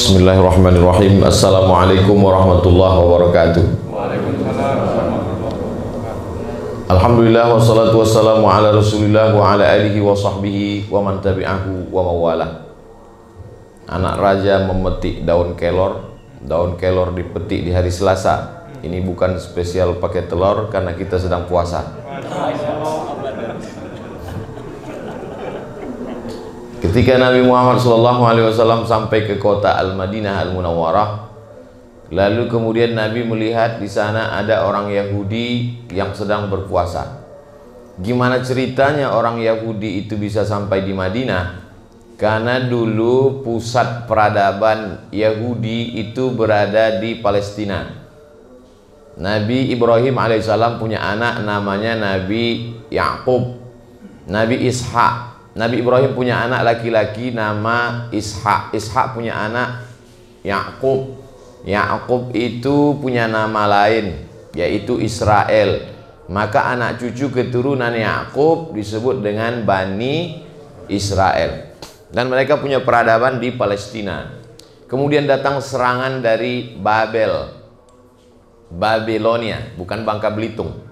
Bismillahirrahmanirrahim. Assalamualaikum warahmatullahi wabarakatuh. Alhamdulillah wassalatu wassalamu ala rasulillah wa ala alihi wa sahbihi wa man tabi'ahu wa mawala. Anak raja memetik daun kelor. Daun kelor dipetik di hari Selasa. Ini bukan spesial pakai telur karena kita sedang puasa. Ketika Nabi Muhammad SAW sampai ke kota Al-Madinah Al-Munawwarah, lalu kemudian Nabi melihat di sana ada orang Yahudi yang sedang berpuasa. Gimana ceritanya orang Yahudi itu bisa sampai di Madinah? Karena dulu pusat peradaban Yahudi itu berada di Palestina. Nabi Ibrahim alaihissalam punya anak namanya Nabi Yakub, Nabi Ishak. Nabi Ibrahim punya anak laki-laki nama Ishak. Ishak punya anak Yakub. Yakub itu punya nama lain yaitu Israel. Maka anak cucu keturunan Yakub disebut dengan Bani Israel. Dan mereka punya peradaban di Palestina. Kemudian datang serangan dari Babilonia, bukan Bangka Belitung.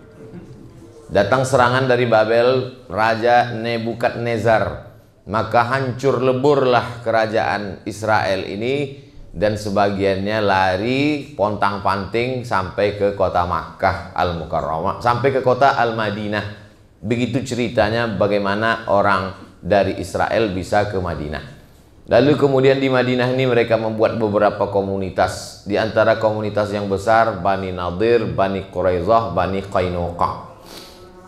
Datang serangan dari Babel, Raja Nebukadnezar. Maka hancur leburlah kerajaan Israel ini, dan sebagiannya lari pontang-panting sampai ke kota Makkah Al-Mukarramah, sampai ke kota Al-Madinah. Begitu ceritanya bagaimana orang dari Israel bisa ke Madinah. Lalu kemudian di Madinah ini mereka membuat beberapa komunitas. Di antara komunitas yang besar Bani Nadir, Bani Quraizah, Bani Qainuqa.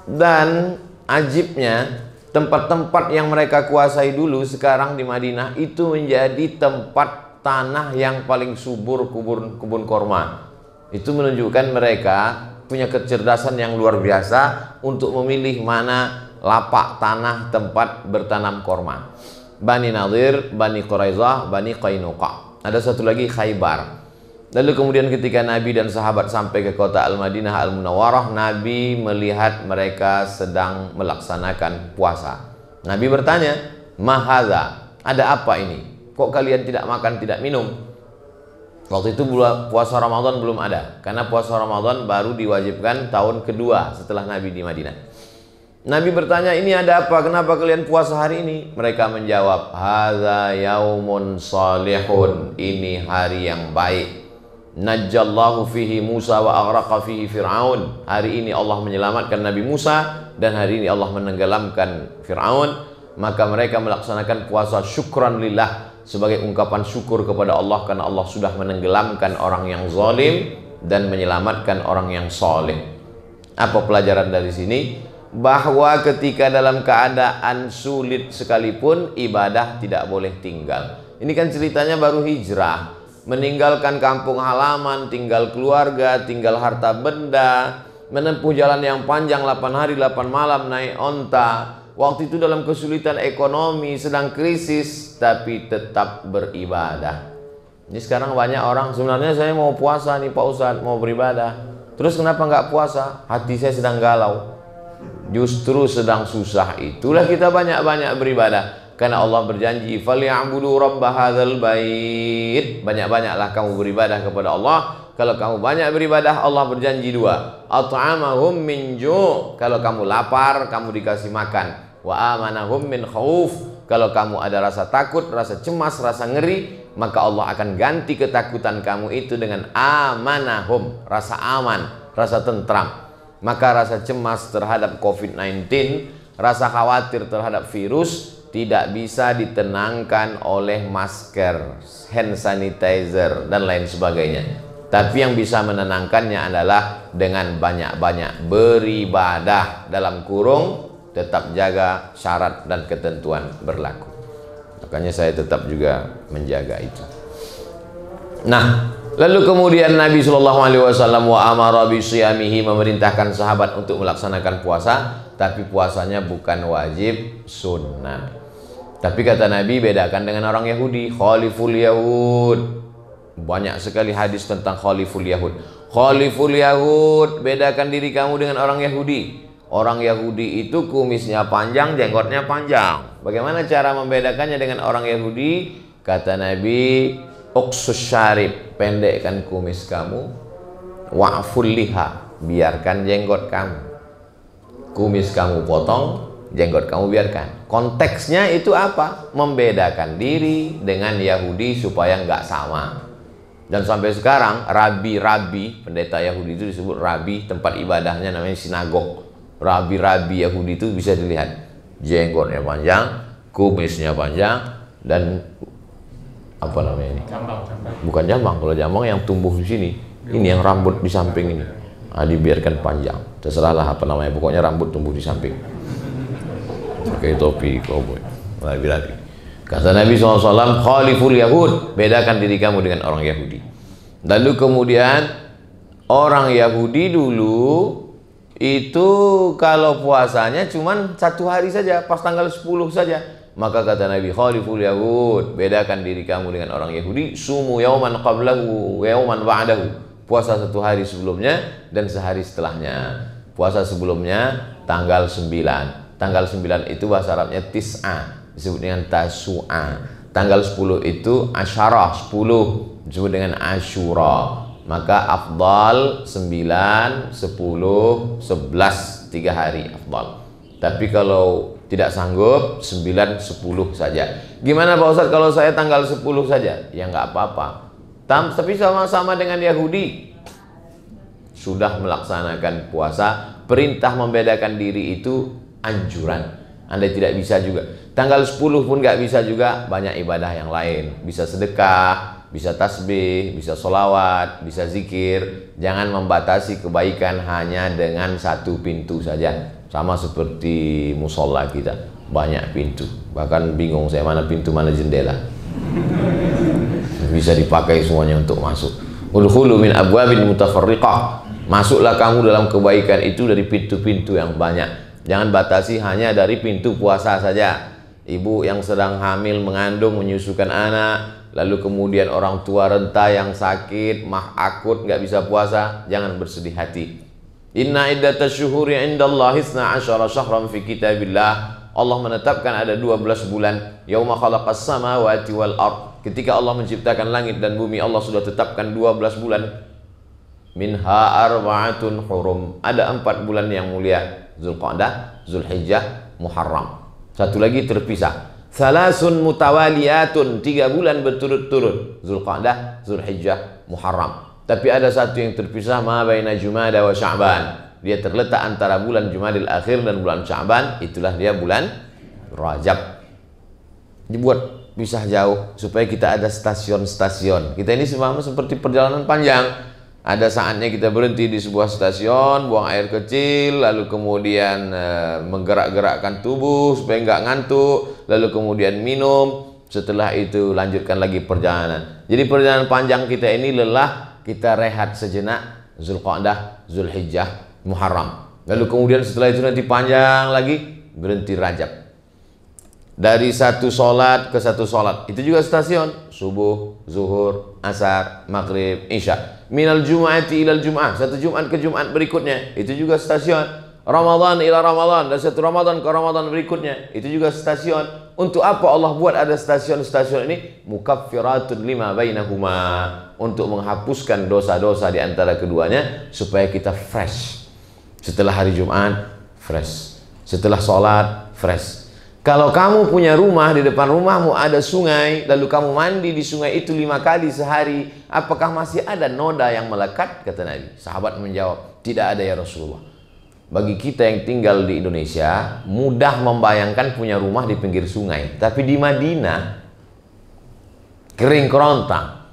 Dan ajibnya, tempat-tempat yang mereka kuasai dulu sekarang di Madinah itu menjadi tempat tanah yang paling subur, kebun korma. Itu menunjukkan mereka punya kecerdasan yang luar biasa untuk memilih mana lapak tanah tempat bertanam korma. Bani Nadir, Bani Quraizah, Bani Qainuqa. Ada satu lagi Khaybar. Lalu kemudian ketika Nabi dan sahabat sampai ke kota Al-Madinah Al-Munawwarah, Nabi melihat mereka sedang melaksanakan puasa. Nabi bertanya, "Mahadza? Ada apa ini? Kok kalian tidak makan, tidak minum?" Waktu itu puasa Ramadan belum ada, karena puasa Ramadan baru diwajibkan tahun kedua setelah Nabi di Madinah. Nabi bertanya, "Ini ada apa? Kenapa kalian puasa hari ini?" Mereka menjawab, "Hadza yaumun salihun." Ini hari yang baik. Najjallahu fihi Musa wa aghraqa fihi Fir'aun. Hari ini Allah menyelamatkan Nabi Musa dan hari ini Allah menenggelamkan Fir'aun. Maka mereka melaksanakan puasa syukran lillah, sebagai ungkapan syukur kepada Allah karena Allah sudah menenggelamkan orang yang zalim dan menyelamatkan orang yang soleh. Apa pelajaran dari sini? Bahwa ketika dalam keadaan sulit sekalipun, ibadah tidak boleh tinggal. Ini kan ceritanya baru hijrah, meninggalkan kampung halaman, tinggal keluarga, tinggal harta benda, menempuh jalan yang panjang 8 hari 8 malam naik onta. Waktu itu dalam kesulitan ekonomi, sedang krisis, tapi tetap beribadah. Ini sekarang banyak orang, sebenarnya saya mau puasa nih Pak Ustadz, mau beribadah. Terus kenapa nggak puasa? Hati saya sedang galau. Justru sedang susah itulah kita banyak-banyak beribadah. Karena Allah berjanji, "Falyabudu rabb hadzal bait." Banyak-banyaklah kamu beribadah kepada Allah. Kalau kamu banyak beribadah, Allah berjanji dua. At'amahum min ju'. Kalau kamu lapar, kamu dikasih makan. Wa amanahum min khauf. Kalau kamu ada rasa takut, rasa cemas, rasa ngeri, maka Allah akan ganti ketakutan kamu itu dengan amanahum, rasa aman, rasa tentram. Maka rasa cemas terhadap COVID-19, rasa khawatir terhadap virus tidak bisa ditenangkan oleh masker, hand sanitizer, dan lain sebagainya. Tapi yang bisa menenangkannya adalah dengan banyak-banyak beribadah, dalam kurung tetap jaga syarat dan ketentuan berlaku. Makanya saya tetap juga menjaga itu. Nah, lalu kemudian Nabi SAW wa amara bisiyamihi, memerintahkan sahabat untuk melaksanakan puasa, tapi puasanya bukan wajib, sunnah. Tapi kata Nabi, bedakan dengan orang Yahudi, khaliful Yahud. Banyak sekali hadis tentang khaliful Yahud. Khaliful Yahud, bedakan diri kamu dengan orang Yahudi. Orang Yahudi itu kumisnya panjang, jenggotnya panjang. Bagaimana cara membedakannya dengan orang Yahudi? Kata Nabi, Uqsus syarib, pendekkan kumis kamu. Wa'ful liha, biarkan jenggot kamu. Kumis kamu potong, jenggot kamu biarkan. Konteksnya itu apa? Membedakan diri dengan Yahudi supaya nggak sama. Dan sampai sekarang rabi-rabi, pendeta Yahudi itu disebut rabi, tempat ibadahnya namanya sinagog. Rabi-rabi Yahudi itu bisa dilihat jenggotnya panjang, kumisnya panjang, dan apa namanya ini? Jambang. Bukan jambang, kalau jambang yang tumbuh di sini. Ini yang rambut di samping ini. Nah, dibiarkan panjang. Terserahlah apa namanya, pokoknya rambut tumbuh di samping. Pakai topi koboi. Rabi-rabi. Kata Nabi SAW, khaliful Yahud, bedakan diri kamu dengan orang Yahudi. Lalu kemudian orang Yahudi dulu itu kalau puasanya cuman 1 hari saja, pas tanggal 10 saja. Maka kata Nabi, khaliful Yahud, bedakan diri kamu dengan orang Yahudi. Sumu yauman qablahu yauman ba'dahu, puasa 1 hari sebelumnya dan sehari setelahnya. Puasa sebelumnya tanggal 9. Tanggal 9 itu bahasa Arabnya tis'a, disebut dengan tasu'a. Tanggal 10 itu asyarah, 10, disebut dengan asyura. Maka afdal 9, 10, 11, 3 hari afdal. Tapi kalau tidak sanggup 9, 10 saja. Gimana Pak Ustadz kalau saya tanggal 10 saja? Ya nggak apa-apa. Tapi sama-sama dengan Yahudi sudah melaksanakan puasa. Perintah membedakan diri itu anjuran. Anda tidak bisa juga. Tanggal 10 pun nggak bisa juga, banyak ibadah yang lain. Bisa sedekah, bisa tasbih, bisa sholawat, bisa zikir. Jangan membatasi kebaikan hanya dengan 1 pintu saja. Sama seperti musola kita, banyak pintu. Bahkan bingung saya mana pintu mana jendela. Bisa dipakai semuanya untuk masuk. Udkhulu min abwabin mutafarriqah. Masuklah kamu dalam kebaikan itu dari pintu-pintu yang banyak. Jangan batasi hanya dari pintu puasa saja. Ibu yang sedang hamil, mengandung, menyusukan anak, lalu kemudian orang tua renta yang sakit, mah akut, nggak bisa puasa, jangan bersedih hati. Inna iddatash syuhuri indallahi 12 syahran fi kitabillah. Allah menetapkan ada 12 bulan. Yauma khalaqas samawati wal ard. Ketika Allah menciptakan langit dan bumi, Allah sudah tetapkan 12 bulan. Minha arba'atun hurum. Ada 4 bulan yang mulia. Zulqa'dah, Zulhijjah, Muharram. Satu lagi terpisah. Salasun mutawaliyatun, 3 bulan berturut-turut. Zulqa'dah, Zulhijjah, Muharram. Tapi ada satu yang terpisah, ma baina Jumada wa Sya'ban. Dia terletak antara bulan Jumadil Akhir dan bulan Sya'ban. Itulah dia bulan Rajab. Dibuat pisah jauh supaya kita ada stasiun-stasiun. Kita ini sama seperti perjalanan panjang. Ada saatnya kita berhenti di sebuah stasiun, buang air kecil, lalu kemudian menggerak-gerakkan tubuh supaya nggak ngantuk, lalu kemudian minum. Setelah itu lanjutkan lagi perjalanan. Jadi perjalanan panjang kita ini lelah, kita rehat sejenak. Zulqa'dah, Zulhijjah, Muharram. Lalu kemudian setelah itu nanti panjang lagi, berhenti Rajab. Dari satu sholat ke satu sholat, itu juga stasiun. Subuh, zuhur, asar, maghrib, isya. Minal jum'ati ilal jum'ah, satu Jumat ke Jumat berikutnya, itu juga stasiun. Ramadan ila Ramadan, dan satu Ramadan ke Ramadan berikutnya, itu juga stasiun. Untuk apa Allah buat ada stasiun-stasiun ini? Mukaffiratun lima bainahuma, untuk menghapuskan dosa-dosa di antara keduanya supaya kita fresh. Setelah hari Jumat fresh, setelah sholat fresh. Kalau kamu punya rumah, di depan rumahmu ada sungai, lalu kamu mandi di sungai itu 5 kali sehari, apakah masih ada noda yang melekat? Kata Nabi. Sahabat menjawab, tidak ada ya Rasulullah. Bagi kita yang tinggal di Indonesia, mudah membayangkan punya rumah di pinggir sungai. Tapi di Madinah, kering kerontang.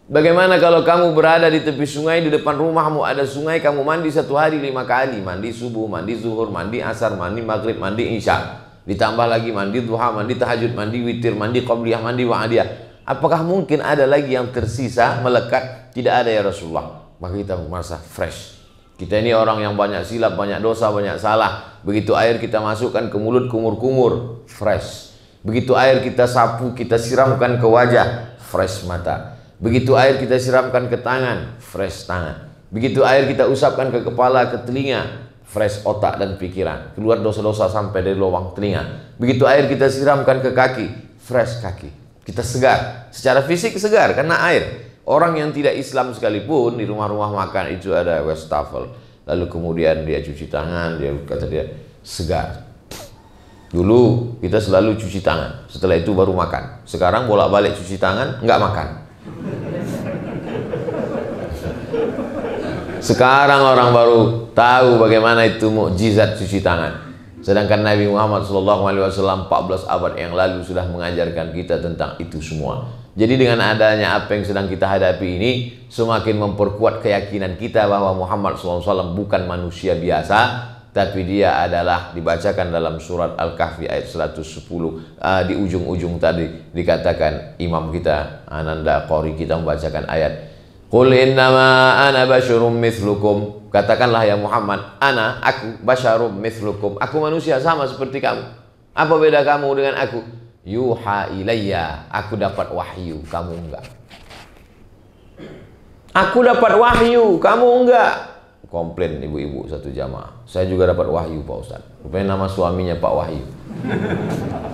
Bagaimana kalau kamu berada di tepi sungai, di depan rumahmu ada sungai, kamu mandi 1 hari 5 kali. Mandi subuh, mandi zuhur, mandi asar, mandi maghrib, mandi isya. Ditambah lagi mandi duha, mandi tahajud, mandi witir, mandi qabliyah, mandi wa'adiyah. Apakah mungkin ada lagi yang tersisa, melekat? Tidak ada ya Rasulullah. Maka kita merasa fresh. Kita ini orang yang banyak silap, banyak dosa, banyak salah. Begitu air kita masukkan ke mulut, kumur-kumur, fresh. Begitu air kita sapu, kita siramkan ke wajah, fresh mata. Begitu air kita siramkan ke tangan, fresh tangan. Begitu air kita usapkan ke kepala, ke telinga, fresh otak dan pikiran. Keluar dosa-dosa sampai dari lubang telinga. Begitu air kita siramkan ke kaki, fresh kaki. Kita segar, secara fisik segar karena air. Orang yang tidak Islam sekalipun di rumah-rumah makan itu ada wastafel, lalu kemudian dia cuci tangan, dia kata dia segar. Dulu kita selalu cuci tangan, setelah itu baru makan. Sekarang bolak-balik cuci tangan, nggak makan. Sekarang orang baru tahu bagaimana itu mukjizat cuci tangan. Sedangkan Nabi Muhammad SAW 14 abad yang lalu sudah mengajarkan kita tentang itu semua. Jadi dengan adanya apa yang sedang kita hadapi ini, semakin memperkuat keyakinan kita bahwa Muhammad SAW bukan manusia biasa, tapi dia adalah, dibacakan dalam surat Al-Kahfi ayat 110, di ujung-ujung tadi dikatakan imam kita, Ananda Qori kita membacakan ayat, Qul innama ana basyarum mithlukum. Katakanlah ya Muhammad, aku basyarum mithlukum. Aku manusia sama seperti kamu. Apa beda kamu dengan aku? Yuha ilayya. Aku dapat wahyu, kamu enggak. Aku dapat wahyu, kamu enggak. Komplain ibu-ibu satu jamaah. Saya juga dapat wahyu Pak Ustaz. Rupanya nama suaminya Pak Wahyu.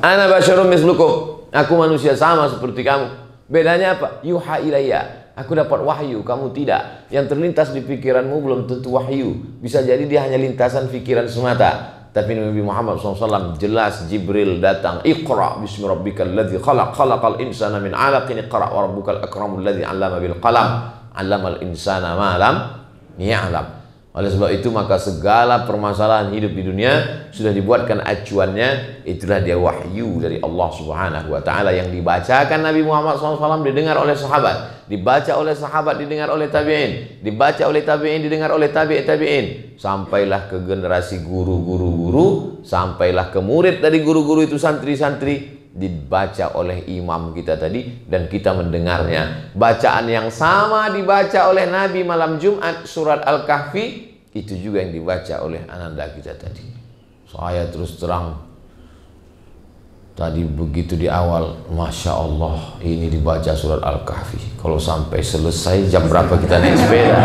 Ana basyarum mithlukum. Aku manusia sama seperti kamu. Bedanya apa? Yuha ilayya. Aku dapat wahyu, kamu tidak. Yang terlintas di pikiranmu belum tentu wahyu. Bisa jadi dia hanya lintasan pikiran semata. Tapi Nabi Muhammad SAW jelas Jibril datang. Iqra bismi rabbikal ladzi khalaq. Khalaqal insana min 'alaqin. Iqra wa rabbukal akramul ladzi 'allama bil qalam. 'Allamal insana ma lam ya'lam. Oleh sebab itu maka segala permasalahan hidup di dunia sudah dibuatkan acuannya, itulah dia wahyu dari Allah Subhanahu wa taala yang dibacakan Nabi Muhammad SAW, didengar oleh sahabat, dibaca oleh sahabat, didengar oleh tabi'in, dibaca oleh tabi'in, didengar oleh tabi'in, sampailah ke generasi guru-guru, sampailah ke murid dari guru-guru itu, santri-santri, dibaca oleh imam kita tadi dan kita mendengarnya. Bacaan yang sama dibaca oleh Nabi malam Jumat surat Al-Kahfi, itu juga yang dibaca oleh ananda kita tadi. Saya terus terang tadi begitu di awal, Masya Allah ini dibaca surat Al-Kahfi. Kalau sampai selesai jam berapa kita naik sepeda?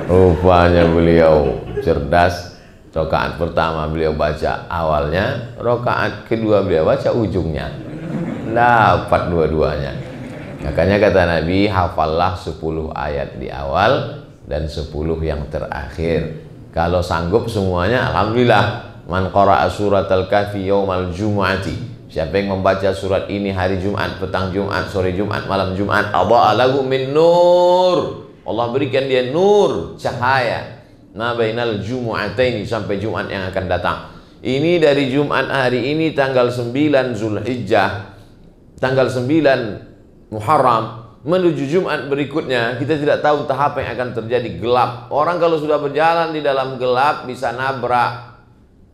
Rupanya beliau cerdas. Rakaat pertama beliau baca awalnya, rakaat kedua beliau baca ujungnya. Dapat dua-duanya. Makanya kata Nabi, hafallah 10 ayat di awal dan 10 yang terakhir. Kalau sanggup semuanya, alhamdulillah. Man qara'a surat Al-Kahfi yaumal jumu'ati. Siapa yang membaca surat ini hari Jumat, petang Jumat, sore Jumat, malam Jumat, adha'a lahu min nur. Allah berikan dia nur, cahaya. Ma bainal jumu'ataini, sampai Jumat yang akan datang. Ini dari Jumat hari ini tanggal 9 Zulhijjah, tanggal 9 Muharram menuju Jumat berikutnya, kita tidak tahu entah apa yang akan terjadi. Gelap. Orang kalau sudah berjalan di dalam gelap bisa nabrak.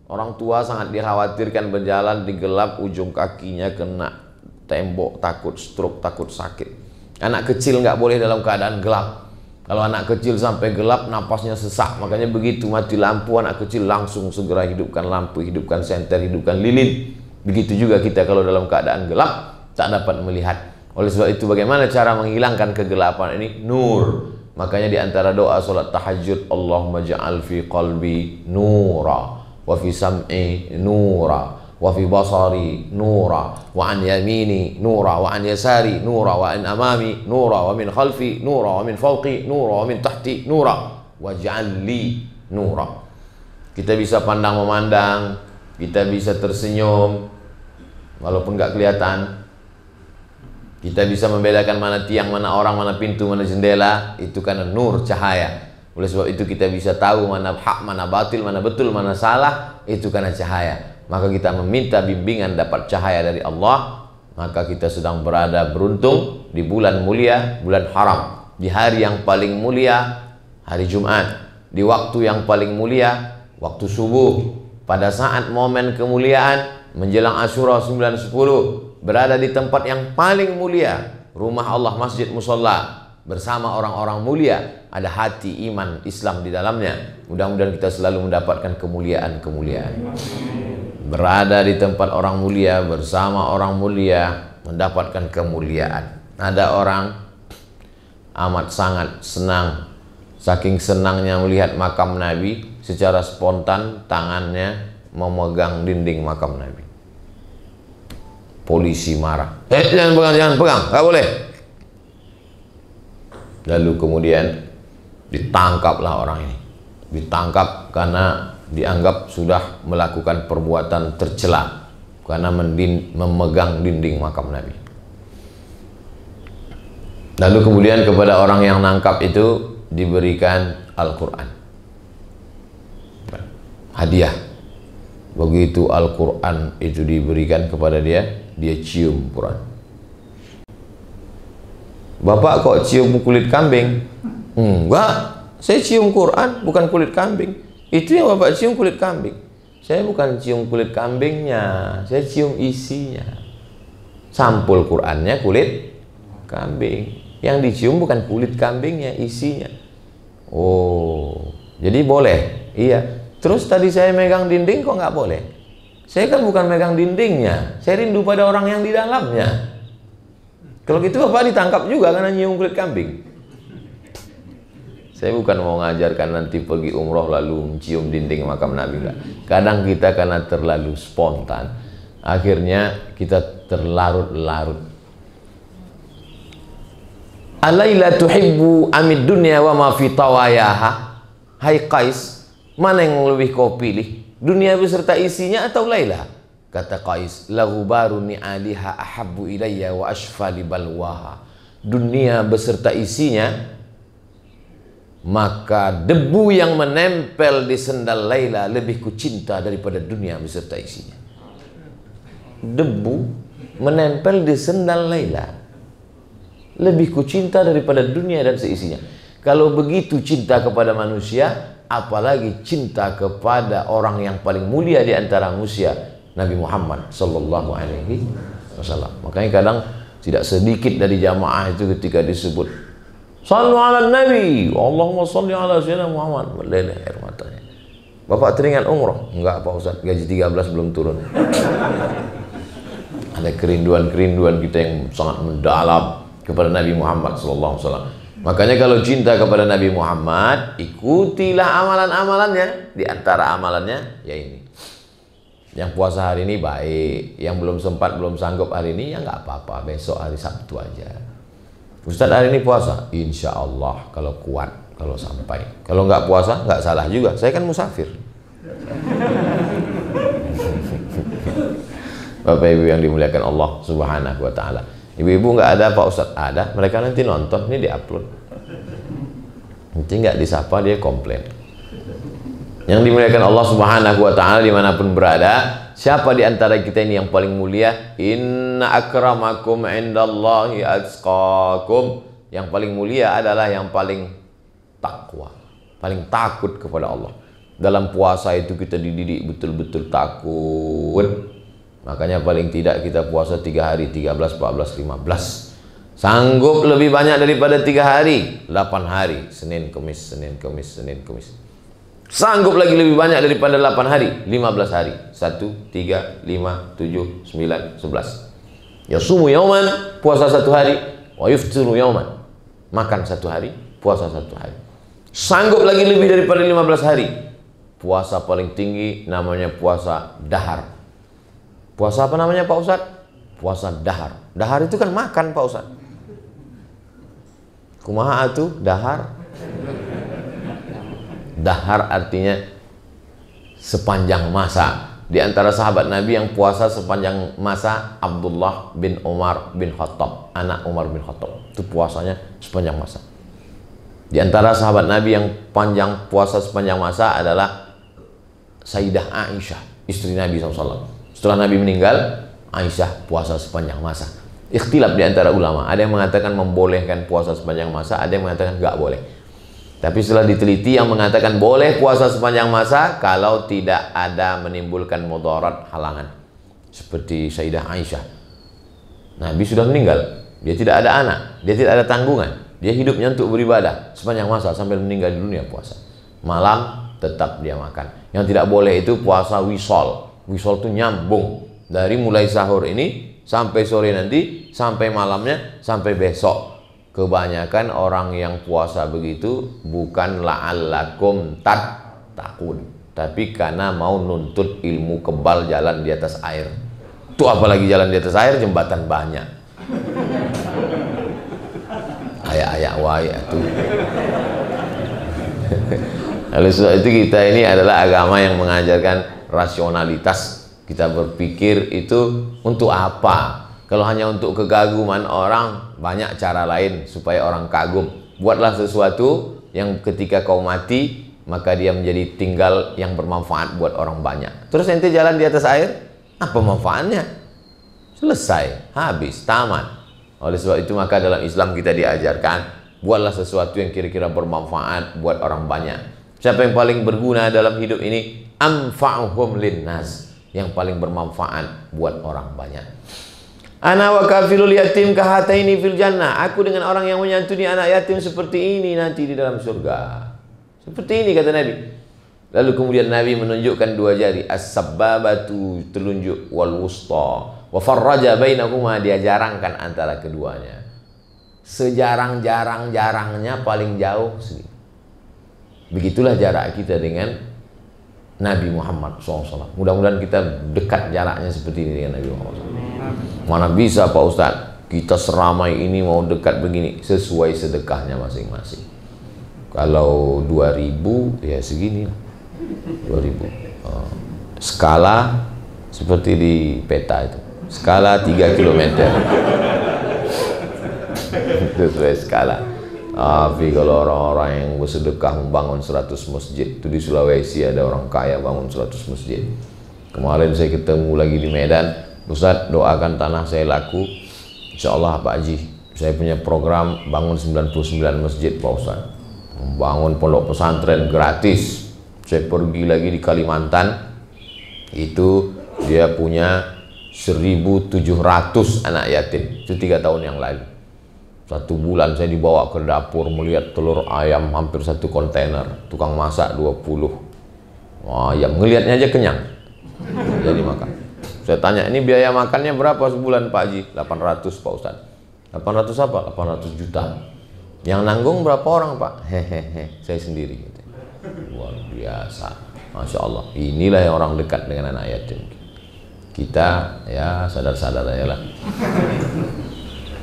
Orang tua sangat dikhawatirkan berjalan di gelap, ujung kakinya kena tembok, takut stroke, takut sakit. Anak kecil nggak boleh dalam keadaan gelap. Kalau anak kecil sampai gelap, napasnya sesak. Makanya begitu mati lampu, anak kecil langsung segera hidupkan lampu, hidupkan senter, hidupkan lilin. Begitu juga kita kalau dalam keadaan gelap, tak dapat melihat. Oleh sebab itu bagaimana cara menghilangkan kegelapan ini? Nur. Makanya di antara doa salat tahajud, Allahumma ja'al fi qalbi nura, wa fi sam'i nura, wa fi basari nura, wa an yamini nura, wa an yasari nura, wa an amami nura, wa min khalfi nura, wa min fawqi nura, wa min tahti nura, waj'al li nura. Kita bisa pandang memandang, kita bisa tersenyum walaupun nggak kelihatan. Kita bisa membedakan mana tiang, mana orang, mana pintu, mana jendela. Itu karena nur, cahaya. Oleh sebab itu kita bisa tahu mana hak, mana batil, mana betul, mana salah. Itu karena cahaya. Maka kita meminta bimbingan dapat cahaya dari Allah. Maka kita sedang berada beruntung di bulan mulia, bulan haram. Di hari yang paling mulia, hari Jumat. Di waktu yang paling mulia, waktu subuh. Pada saat momen kemuliaan menjelang Asyura 9-10. Berada di tempat yang paling mulia, rumah Allah, masjid, musalla, bersama orang-orang mulia, ada hati iman Islam di dalamnya. Mudah-mudahan kita selalu mendapatkan kemuliaan-kemuliaan. Berada di tempat orang mulia, bersama orang mulia, mendapatkan kemuliaan. Ada orang amat sangat senang, saking senangnya melihat makam Nabi, secara spontan tangannya memegang dinding makam Nabi. Polisi marah, jangan pegang, nggak boleh. Lalu kemudian ditangkaplah orang ini. Ditangkap karena dianggap sudah melakukan perbuatan tercela karena memegang dinding makam Nabi. Lalu kemudian kepada orang yang nangkap itu diberikan Al-Quran, hadiah. Begitu Al-Quran itu diberikan kepada dia, dia cium Quran. Bapak kok cium kulit kambing? Enggak, saya cium Quran, bukan kulit kambing. Itu yang Bapak cium kulit kambing. Saya bukan cium kulit kambingnya, saya cium isinya. Sampul Qurannya kulit kambing. Yang dicium bukan kulit kambingnya, isinya. Oh, jadi boleh? Iya. Terus tadi saya megang dinding kok nggak boleh? Saya kan bukan megang dindingnya, saya rindu pada orang yang di dalamnya. Kalau gitu Bapak ditangkap juga karena nyium kulit kambing. Saya bukan mau ngajarkan nanti pergi umroh lalu mencium dinding makam Nabi, enggak. Kadang kita karena terlalu spontan, akhirnya kita terlarut-larut. Alaila tuhibbu amid dunya wa ma fi tawayaha. Hai Qais, mana yang lebih kau pilih? Dunia beserta isinya atau Laila? Kata Qais, laghubaru ni'aliha ahabbu ilayya wa ashfali balwaha. Dunia beserta isinya, maka debu yang menempel di sendal Laila lebih kucinta daripada dunia beserta isinya. Debu menempel di sendal Laila lebih kucinta daripada dunia dan seisinya. Kalau begitu cinta kepada manusia, apalagi cinta kepada orang yang paling mulia di antara manusia, Nabi Muhammad sallallahu alaihi wasallam. Makanya kadang tidak sedikit dari jamaah itu ketika disebut sallu ala Nabi, Allahumma salli ala sayyidina Muhammad, meleleh air matanya. Bapak teringat umroh? Enggak Pak Ustaz, gaji 13 belum turun. Ada kerinduan-kerinduan kita yang sangat mendalam kepada Nabi Muhammad sallallahu alaihi wasallam. Makanya kalau cinta kepada Nabi Muhammad, ikutilah amalan-amalannya. Di antara amalannya ya ini. Yang puasa hari ini baik, yang belum sempat, belum sanggup hari ini ya nggak apa-apa, besok hari Sabtu aja. Ustadz hari ini puasa, insya Allah kalau kuat, kalau sampai. Kalau nggak puasa nggak salah juga, saya kan musafir. Bapak Ibu yang dimuliakan Allah Subhanahu wa Ta'ala. Ibu-ibu nggak ada Pak Ustadz? Ada, mereka nanti nonton, ini diupload. Nanti nggak disapa dia komplain. Yang dimuliakan Allah Subhanahu wa Ta'ala dimanapun berada, siapa di antara kita ini yang paling mulia? Inna akramakum indallahi atqakum. Yang paling mulia adalah yang paling takwa, paling takut kepada Allah. Dalam puasa itu kita dididik betul-betul takut. Makanya paling tidak kita puasa 3 hari, 13, 14, 15. Sanggup lebih banyak daripada 3 hari, 8 hari, Senin, Kamis, Senin, Kamis, Senin, Kamis. Sanggup lagi lebih banyak daripada 8 hari, 15 hari. 1, 3, 5, 7, 9, 11. Yasumu yauman, puasa 1 hari, wa yuftiru yauman, makan 1 hari, puasa 1 hari. Sanggup lagi lebih daripada 15 hari. Puasa paling tinggi namanya puasa dahar. Puasa apa namanya Pak Ustadz? Puasa dahar. Dahar itu kan makan Pak Ustadz. Kumaha atuh dahar? Dahar artinya sepanjang masa. Di antara sahabat Nabi yang puasa sepanjang masa, Abdullah bin Umar bin Khattab, anak Umar bin Khattab. Itu puasanya sepanjang masa. Di antara sahabat Nabi yang panjang puasa sepanjang masa adalah Sayyidah Aisyah, istri Nabi SAW. Setelah Nabi meninggal, Aisyah puasa sepanjang masa. Ikhtilaf di antara ulama. Ada yang mengatakan membolehkan puasa sepanjang masa, ada yang mengatakan nggak boleh. Tapi setelah diteliti, yang mengatakan boleh puasa sepanjang masa kalau tidak ada menimbulkan mudarat, halangan. Seperti Sayyidah Aisyah. Nabi sudah meninggal, dia tidak ada anak, dia tidak ada tanggungan, dia hidupnya untuk beribadah sepanjang masa sampai meninggal di dunia puasa. Malam tetap dia makan. Yang tidak boleh itu puasa wisol. Wisol itu nyambung dari mulai sahur ini sampai sore nanti, sampai malamnya, sampai besok. Kebanyakan orang yang puasa begitu bukan la'allakum tattaqun, tapi karena mau nuntut ilmu kebal jalan di atas air. Tuh apalagi jalan di atas air, jembatan banyak. Ayak-ayak wae tuh. Oleh sebab itu kita ini adalah agama yang mengajarkan rasionalitas. Kita berpikir itu untuk apa? Kalau hanya untuk kegaguman orang, banyak cara lain supaya orang kagum. Buatlah sesuatu yang ketika kau mati, maka dia menjadi tinggal yang bermanfaat buat orang banyak. Terus ente jalan di atas air, apa manfaatnya? Selesai, habis, tamat. Oleh sebab itu maka dalam Islam kita diajarkan, buatlah sesuatu yang kira-kira bermanfaat buat orang banyak. Siapa yang paling berguna dalam hidup ini? Anfa'uhum linnas, yang paling bermanfaat buat orang banyak. Ana wa kafilul yatim kahataini fil jannah. Aku dengan orang yang menyantuni anak yatim seperti ini nanti di dalam surga. Seperti ini kata Nabi. Lalu kemudian Nabi menunjukkan dua jari, as-sabbabatu, telunjuk, wal wusta, wa farraja bainahuma, dia jarangkan antara keduanya. Sejarang-jarang-jarangnya paling jauh segini. Begitulah jarak kita dengan Nabi Muhammad SAW. Mudah-mudahan kita dekat jaraknya seperti ini dengan Nabi Muhammad SAW. Mana bisa Pak Ustadz, kita seramai ini mau dekat begini, sesuai sedekahnya masing-masing. Kalau 2000 ya segini lah, 2000. Skala seperti di peta itu, skala 3 km. Itu sesuai skala. Tapi kalau orang-orang yang bersedekah membangun 100 masjid, itu di Sulawesi ada orang kaya bangun 100 masjid. Kemarin saya ketemu lagi di Medan, Ustadz doakan tanah saya laku, insya Allah Pak Haji, saya punya program bangun 99 masjid Pak Ustadz, membangun pondok pesantren gratis. Saya pergi lagi di Kalimantan, itu dia punya 1.700 anak yatim, itu 3 tahun yang lalu. 1 bulan saya dibawa ke dapur melihat telur ayam hampir 1 kontainer, tukang masak 20 ayam, ngelihatnya aja kenyang jadi makan. Saya tanya, ini biaya makannya berapa sebulan Pak Haji? 800 Pak Ustadz. 800 apa? 800 juta. Yang nanggung berapa orang Pak? Hehehe, saya sendiri. Luar biasa, Masya Allah. Inilah yang orang dekat dengan anak yatim. Kita ya sadar-sadar aja lah.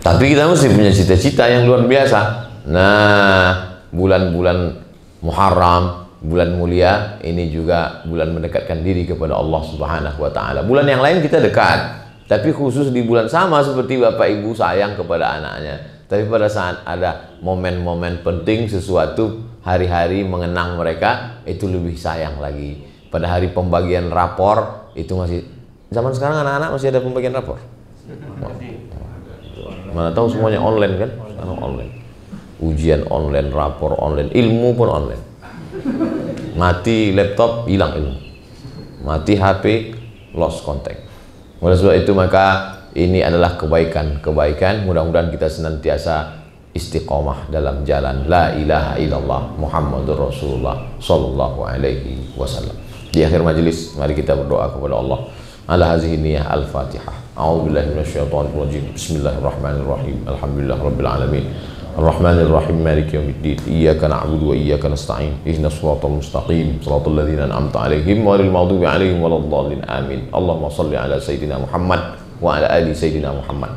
Tapi kita mesti punya cita-cita yang luar biasa. Nah, bulan-bulan Muharram, bulan mulia, ini juga bulan mendekatkan diri kepada Allah Subhanahu wa Ta'ala. Bulan yang lain kita dekat, tapi khusus di bulan sama seperti Bapak Ibu sayang kepada anaknya. Tapi pada saat ada momen-momen penting, sesuatu hari-hari mengenang mereka, itu lebih sayang lagi. Pada hari pembagian rapor, itu masih, zaman sekarang anak-anak masih ada pembagian rapor. Mana tahu semuanya online kan? Sekarang online. Ujian online, rapor online, ilmu pun online. Mati laptop, hilang ilmu. Mati HP, lost contact. Oleh sebab itu maka ini adalah kebaikan-kebaikan. Mudah-mudahan kita senantiasa istiqomah dalam jalan la ilaha illallah Muhammadur Rasulullah sallallahu alaihi wasallam. Di akhir majelis, mari kita berdoa kepada Allah. Ala hazihi niyah al-Fatihah. A'udzubillahi minasyaitonir rajim. Bismillahirrahmanirrahim. Alhamdulillahirabbil alamin. Arrahmanirrahim. Maliki yaumiddin. Iyyaka na'budu wa iyyaka nasta'in. Ihdinas siratal mustaqim. Shiratal ladzina an'amta 'alaihim ghairil maghdubi 'alaihim waladdallin. Amin. Allahumma shalli ala sayidina Muhammad wa ala ali sayidina Muhammad.